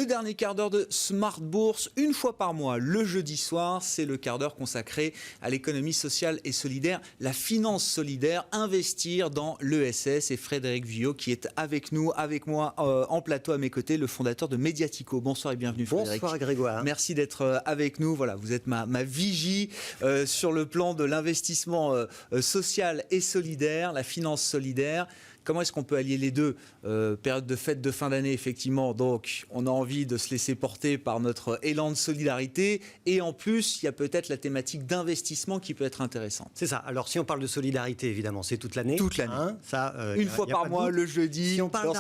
dernier quart d'heure de Smart Bourse, une fois par mois, le jeudi soir, c'est le quart d'heure consacré à l'économie sociale et solidaire, la finance solidaire, investir dans l'ESS. Et Frédéric Vuillot qui est avec nous, avec moi en plateau à mes côtés, le fondateur de Mediatico. Bonsoir et bienvenue Frédéric. Bonsoir Grégoire. Merci d'être avec nous. Voilà, vous êtes ma vigie sur le plan de l'investissement social et solidaire, la finance solidaire. Comment est-ce qu'on peut allier les deux? Période de fête de fin d'année, effectivement, donc on a envie de se laisser porter par notre élan de solidarité. Et en plus, il y a peut-être la thématique d'investissement qui peut être intéressante. C'est ça. Alors, si on parle de solidarité, évidemment, c'est toute l'année. Toute l'année. Hein, ça, une fois par mois, le jeudi. Si on parle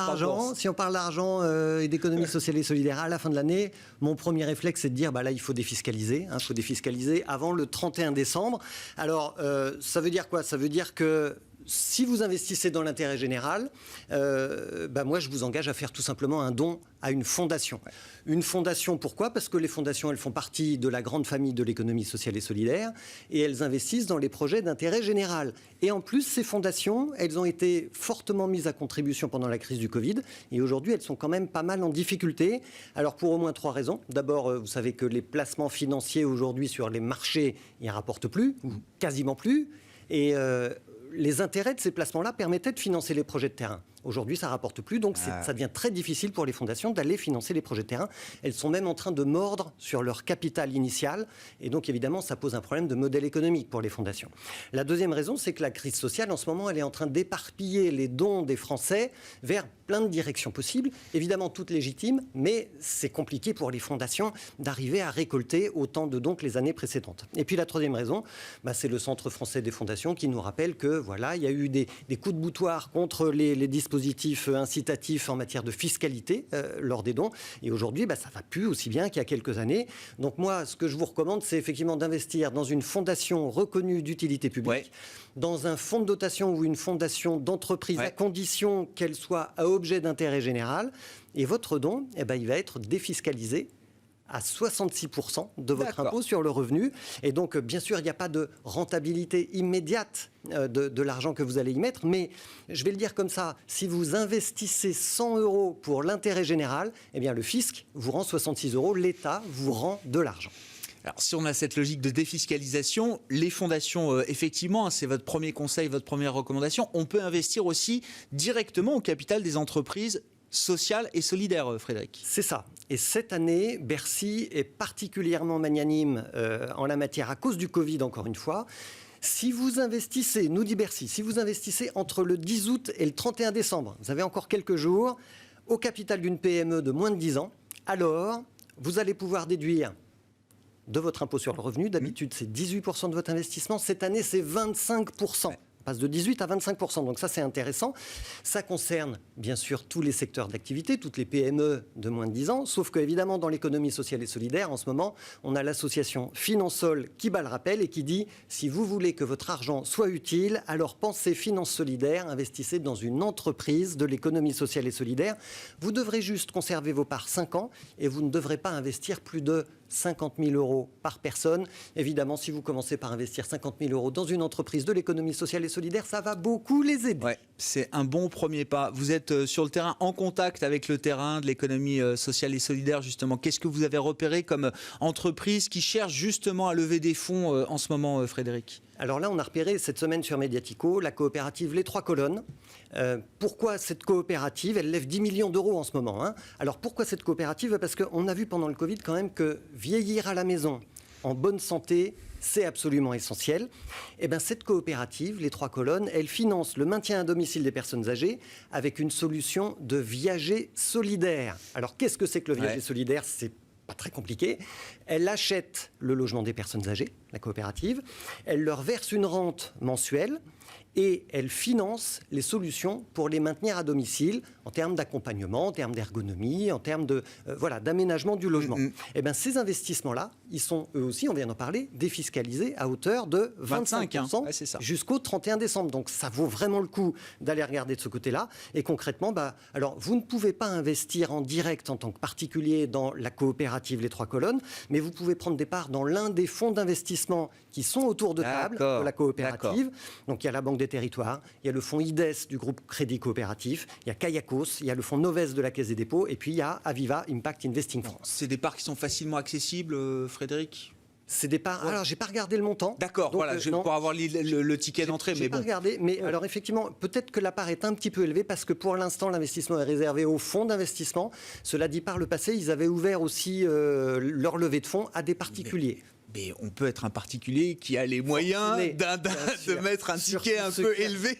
d'argent, et d'économie sociale et solidaire à la fin de l'année, mon premier réflexe, c'est de dire, là, il faut défiscaliser. Il faut défiscaliser avant le 31 décembre. Alors, ça veut dire quoi? Ça veut dire que si vous investissez dans l'intérêt général, moi, je vous engage à faire tout simplement un don à une fondation. Ouais. Une fondation, pourquoi? Parce que les fondations, elles font partie de la grande famille de l'économie sociale et solidaire et elles investissent dans les projets d'intérêt général. Et en plus, ces fondations, elles ont été fortement mises à contribution pendant la crise du Covid et aujourd'hui, elles sont quand même pas mal en difficulté. Alors, pour au moins 3 raisons. D'abord, vous savez que les placements financiers aujourd'hui sur les marchés, ils ne rapportent plus, ou quasiment plus. Et les intérêts de ces placements-là permettaient de financer les projets de terrain. Aujourd'hui, ça ne rapporte plus, donc ça devient très difficile pour les fondations d'aller financer les projets de terrain. Elles sont même en train de mordre sur leur capital initial, et donc évidemment, ça pose un problème de modèle économique pour les fondations. La deuxième raison, c'est que la crise sociale, en ce moment, elle est en train d'éparpiller les dons des Français vers plein de directions possibles, évidemment toutes légitimes, mais c'est compliqué pour les fondations d'arriver à récolter autant de dons que les années précédentes. Et puis la troisième raison, c'est le Centre français des fondations qui nous rappelle que voilà, il y a eu des coups de boutoir contre les dispositifs incitatifs en matière de fiscalité lors des dons. Et aujourd'hui, ça ne va plus aussi bien qu'il y a quelques années. Donc moi, ce que je vous recommande, c'est effectivement d'investir dans une fondation reconnue d'utilité publique, dans un fonds de dotation ou une fondation d'entreprise à condition qu'elle soit à objet d'intérêt général. Et votre don, il va être défiscalisé à 66% de votre impôt sur le revenu. Et donc, bien sûr, il n'y a pas de rentabilité immédiate de l'argent que vous allez y mettre, mais je vais le dire comme ça, si vous investissez 100 € pour l'intérêt général, le fisc vous rend 66 €, l'État vous rend de l'argent. Alors, si on a cette logique de défiscalisation, les fondations, effectivement, c'est votre premier conseil, votre première recommandation, on peut investir aussi directement au capital des entreprises sociales et solidaires, Frédéric. C'est ça. Et cette année, Bercy est particulièrement magnanime en la matière à cause du Covid, encore une fois. Si vous investissez, nous dit Bercy, si vous investissez entre le 10 août et le 31 décembre, vous avez encore quelques jours, au capital d'une PME de moins de 10 ans, alors vous allez pouvoir déduire de votre impôt sur le revenu. D'habitude, c'est 18% de votre investissement. Cette année, c'est 25%. On passe de 18 à 25%, donc ça c'est intéressant. Ça concerne bien sûr tous les secteurs d'activité, toutes les PME de moins de 10 ans, sauf qu'évidemment dans l'économie sociale et solidaire, en ce moment, on a l'association Finansol qui bat le rappel et qui dit si vous voulez que votre argent soit utile, alors pensez finance solidaire, investissez dans une entreprise de l'économie sociale et solidaire. Vous devrez juste conserver vos parts 5 ans et vous ne devrez pas investir plus de 50 000 € par personne. Évidemment, si vous commencez par investir 50 000 € dans une entreprise de l'économie sociale et solidaire, ça va beaucoup les aider. Ouais, c'est un bon premier pas. Vous êtes sur le terrain, en contact avec le terrain de l'économie sociale et solidaire, justement. Qu'est-ce que vous avez repéré comme entreprise qui cherche justement à lever des fonds en ce moment, Frédéric ? Alors là, on a repéré cette semaine sur Mediatico la coopérative Les Trois Colonnes. Pourquoi cette coopérative? Elle lève 10 millions d'euros en ce moment. Alors pourquoi cette coopérative? Parce qu'on a vu pendant le Covid quand même que vieillir à la maison en bonne santé, c'est absolument essentiel. Et cette coopérative, Les Trois Colonnes, elle finance le maintien à domicile des personnes âgées avec une solution de viager solidaire. Alors qu'est-ce que c'est que le viager solidaire? C'est pas très compliqué. Elle achète le logement des personnes âgées, la coopérative, elle leur verse une rente mensuelle et elle finance les solutions pour les maintenir à domicile en termes d'accompagnement, en termes d'ergonomie, en termes d'aménagement du logement. Ces investissements-là, ils sont eux aussi, on vient d'en parler, défiscalisés à hauteur de 25% jusqu'au 31 décembre. Donc ça vaut vraiment le coup d'aller regarder de ce côté-là. Et concrètement, alors vous ne pouvez pas investir en direct en tant que particulier dans la coopérative Les Trois Colonnes, mais vous pouvez prendre des parts dans l'un des fonds d'investissement qui sont autour de table de la coopérative. Donc il y a la Banque des Territoires, il y a le fonds IDES du groupe Crédit Coopératif, il y a Kayakos, il y a le fonds Noves de la Caisse des dépôts, et puis il y a Aviva Impact Investing France. C'est des parts qui sont facilement accessibles, Frédéric? C'est des parts. Alors, j'ai pas regardé le montant. D'accord, voilà, pour avoir le ticket d'entrée. J'ai pas regardé, mais alors effectivement, peut-être que la part est un petit peu élevée parce que pour l'instant, l'investissement est réservé aux fonds d'investissement. Cela dit, par le passé, ils avaient ouvert aussi leur levée de fonds à des particuliers. Mais on peut être un particulier qui a les moyens de mettre un ticket un peu élevé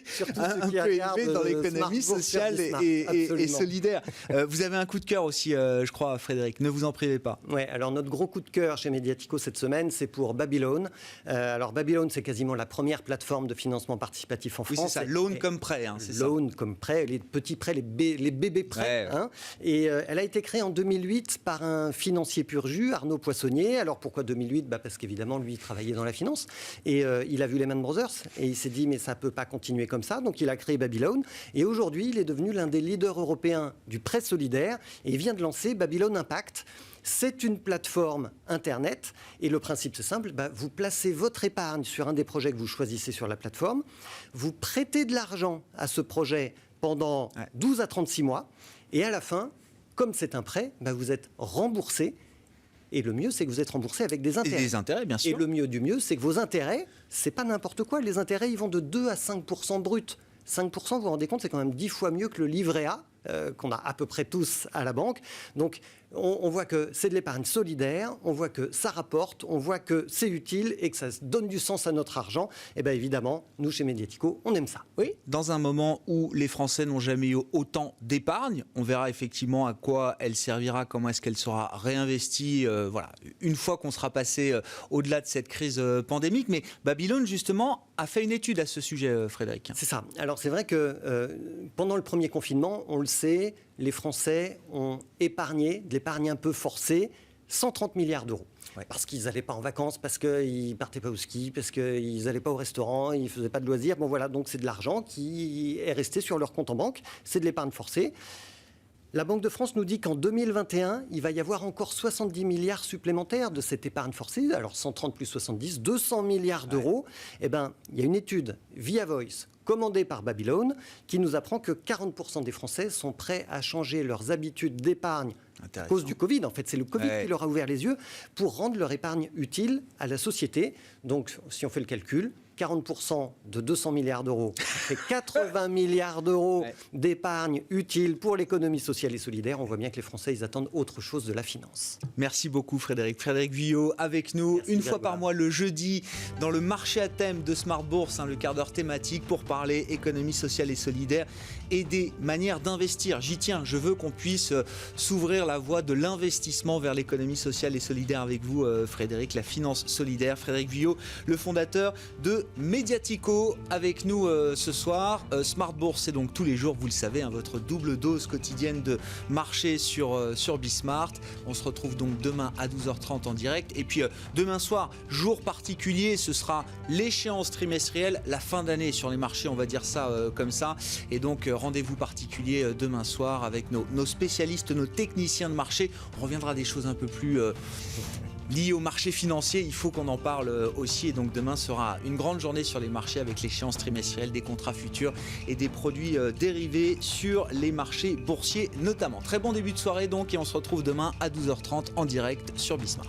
dans l'économie sociale et solidaire. Vous avez un coup de cœur aussi, je crois, Frédéric. Ne vous en privez pas. Oui, alors notre gros coup de cœur chez Mediatico cette semaine, c'est pour Babylone. Alors Babylone, c'est quasiment la première plateforme de financement participatif en France. Oui, c'est ça, loan comme prêt. C'est loan comme prêt, les petits prêts, les bébés prêts. Ouais. Hein. Et elle a été créée en 2008 par un financier pur jus, Arnaud Poissonnier. Alors pourquoi 2008 ? Parce qu'évidemment, lui, il travaillait dans la finance. Et il a vu Lehman Brothers. Et il s'est dit, mais ça ne peut pas continuer comme ça. Donc, il a créé Babylone. Et aujourd'hui, il est devenu l'un des leaders européens du prêt solidaire. Et il vient de lancer Babylone Impact. C'est une plateforme Internet. Et le principe, c'est simple. Vous placez votre épargne sur un des projets que vous choisissez sur la plateforme. Vous prêtez de l'argent à ce projet pendant 12 à 36 mois. Et à la fin, comme c'est un prêt, vous êtes remboursé. Et le mieux, c'est que vous êtes remboursé avec des intérêts. Et des intérêts, bien sûr. Et le mieux du mieux, c'est que vos intérêts, c'est pas n'importe quoi. Les intérêts, ils vont de 2 à 5% brut. 5%, vous vous rendez compte, c'est quand même 10 fois mieux que le livret A, qu'on a à peu près tous à la banque. Donc, on voit que c'est de l'épargne solidaire, on voit que ça rapporte, on voit que c'est utile et que ça donne du sens à notre argent. Et bien évidemment, nous, chez Mediatico, on aime ça. Oui, dans un moment où les Français n'ont jamais eu autant d'épargne, on verra effectivement à quoi elle servira, comment est-ce qu'elle sera réinvestie, voilà, une fois qu'on sera passé au-delà de cette crise pandémique. Mais Babylone, justement, a fait une étude à ce sujet, Frédéric. C'est ça. Alors, c'est vrai que pendant le premier confinement, on le sait, les Français ont épargné, de l'épargne un peu forcée, 130 milliards d'euros. Ouais. Parce qu'ils n'allaient pas en vacances, parce qu'ils ne partaient pas au ski, parce qu'ils n'allaient pas au restaurant, ils ne faisaient pas de loisirs. Bon voilà, donc c'est de l'argent qui est resté sur leur compte en banque. C'est de l'épargne forcée. La Banque de France nous dit qu'en 2021, il va y avoir encore 70 milliards supplémentaires de cette épargne forcée. Alors 130 plus 70, 200 milliards d'euros. Eh bien, il y a une étude Via Voice commandée par Babylone qui nous apprend que 40% des Français sont prêts à changer leurs habitudes d'épargne à cause du Covid. En fait, c'est le Covid qui leur a ouvert les yeux pour rendre leur épargne utile à la société. Donc, si on fait le calcul, 40% de 200 milliards d'euros, c'est 80 milliards d'euros d'épargne utile pour l'économie sociale et solidaire. On voit bien que les Français, ils attendent autre chose de la finance. Merci beaucoup Frédéric. Frédéric Villot avec nous. Merci, une fois par mois le jeudi dans le marché à thème de Smart Bourse, le quart d'heure thématique pour parler économie sociale et solidaire et des manières d'investir. J'y tiens, je veux qu'on puisse s'ouvrir la voie de l'investissement vers l'économie sociale et solidaire avec vous Frédéric, la finance solidaire. Frédéric Villot, le fondateur de Mediatico avec nous ce soir. Smart Bourse, c'est donc tous les jours, vous le savez, votre double dose quotidienne de marché sur Bismart. On se retrouve donc demain à 12h30 en direct. Et puis demain soir, jour particulier, ce sera l'échéance trimestrielle, la fin d'année sur les marchés, on va dire ça comme ça. Et donc rendez-vous particulier demain soir avec nos spécialistes, nos techniciens de marché. On reviendra à des choses un peu plus liées au marché financier, il faut qu'on en parle aussi. Et donc demain sera une grande journée sur les marchés avec l'échéance trimestrielle, des contrats futurs et des produits dérivés sur les marchés boursiers notamment. Très bon début de soirée donc et on se retrouve demain à 12h30 en direct sur Bismart.